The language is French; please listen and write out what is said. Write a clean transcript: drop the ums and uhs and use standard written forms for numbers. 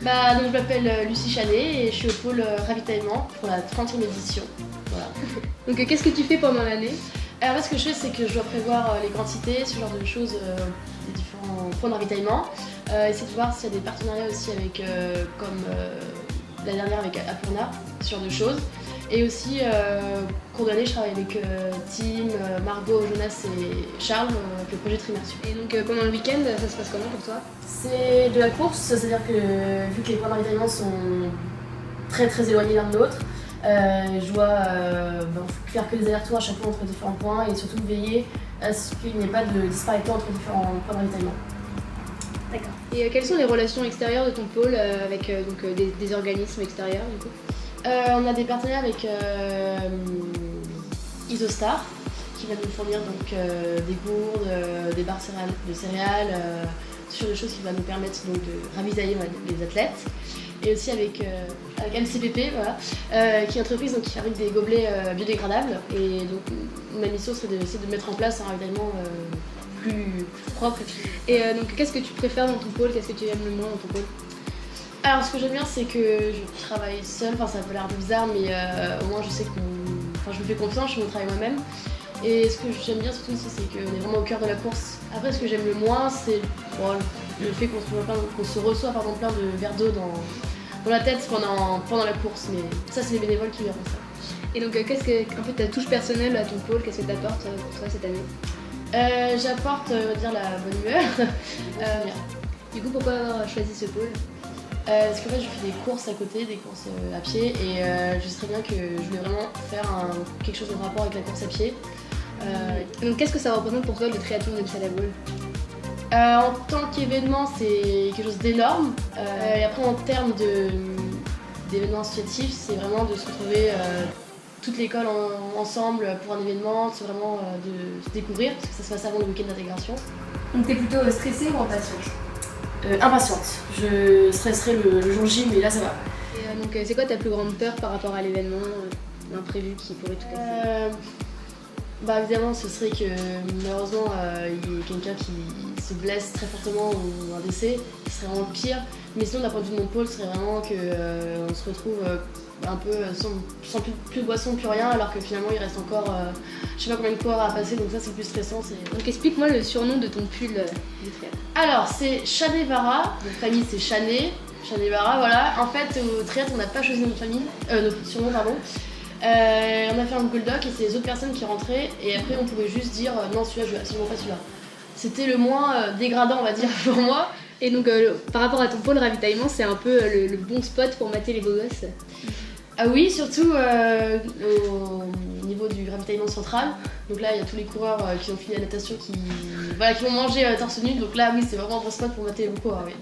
Donc je m'appelle Lucie Chanet et je suis au pôle ravitaillement pour la 30e édition. Voilà. Donc qu'est-ce que tu fais pendant l'année? Alors moi, ce que je fais, c'est que je dois prévoir les quantités, ce genre de choses, des différents points de ravitaillement. Essayer de voir s'il y a des partenariats aussi avec, comme la dernière avec Apurna, ce genre de choses. Et aussi, cours d'année, je travaille avec Tim, Margot, Jonas et Charles, avec le projet Trimersu. Et donc pendant le week-end, ça se passe comment pour toi? C'est de la course, c'est-à-dire que vu que les points de ravitaillement sont très très éloignés l'un de l'autre, je dois faire que des allers-retours à chaque fois entre différents points et surtout veiller à ce qu'il n'y ait pas de disparité entre différents points de ravitaillement. D'accord. Et quelles sont les relations extérieures de ton pôle avec des organismes extérieurs du coup? On a des partenaires avec Isostar qui va nous fournir donc, des gourdes, des barres de céréales, ce genre de choses qui va nous permettre donc, de ravitailler les athlètes. Et aussi avec MCPP, voilà, qui est une entreprise donc, qui fabrique des gobelets biodégradables. Et donc ma mission serait d'essayer de mettre en place un ravitaillement plus propre. Et donc qu'est-ce que tu préfères dans ton pôle? Qu'est-ce que tu aimes le moins dans ton pôle? Alors ce que j'aime bien c'est que je travaille seule, enfin ça peut l'air un peu bizarre mais au moins je sais que je me fais confiance, je fais mon travail moi-même. Et ce que j'aime bien surtout aussi c'est qu'on est vraiment au cœur de la course. Après ce que j'aime le moins c'est le fait qu'on se reçoit plein de verres d'eau dans la tête pendant la course, mais ça c'est les bénévoles qui verront ça. Et donc qu'est-ce que, en fait, ta touche personnelle à ton pôle, qu'est-ce que tu apportes pour toi cette année? J'apporte la bonne humeur. Du coup pourquoi avoir choisi ce pôle? Parce qu'en fait je fais des courses à côté, des courses à pied et je sais très bien que je voulais vraiment faire quelque chose en rapport avec la course à pied. Donc qu'est-ce que ça représente pour toi le triathlon de Salabol? En tant qu'événement c'est quelque chose d'énorme et après en termes d'événements associatifs c'est vraiment de se retrouver toute l'école ensemble pour un événement, c'est vraiment de se découvrir parce que ça se passe avant le week-end d'intégration. Donc t'es plutôt stressée ou impatiente? Impatiente. Je stresserai le jour J, mais là ça va. Et donc c'est quoi ta plus grande peur par rapport à l'événement, l'imprévu qui pourrait tout casser? Évidemment, ce serait que malheureusement il y ait quelqu'un qui se blesse très fortement ou un décès, ce serait vraiment pire. Mais sinon, d'un point de vue de mon pôle, ce serait vraiment qu'on se retrouve un peu sans plus de boisson, plus rien, alors que finalement il reste encore je sais pas combien de coureurs à passer, donc ça c'est le plus stressant. Donc explique-moi le surnom de ton pull du triathlon. Alors c'est Chanevara, notre famille c'est Chanevara, voilà. En fait au triathlon on n'a pas choisi notre famille, notre surnom pardon. On a fait un Google Doc et c'est les autres personnes qui rentraient et après on pouvait juste dire non celui-là je veux absolument pas celui-là. C'était le moins dégradant on va dire pour moi. Et donc par rapport à ton pôle ravitaillement c'est un peu le bon spot pour mater les beaux gosses? Ah oui, surtout au niveau du ravitaillement central. Donc là, il y a tous les coureurs qui ont fini la natation qui vont manger torse nu. Donc là, oui, c'est vraiment un bon spot pour mater les beaux coureurs, oui.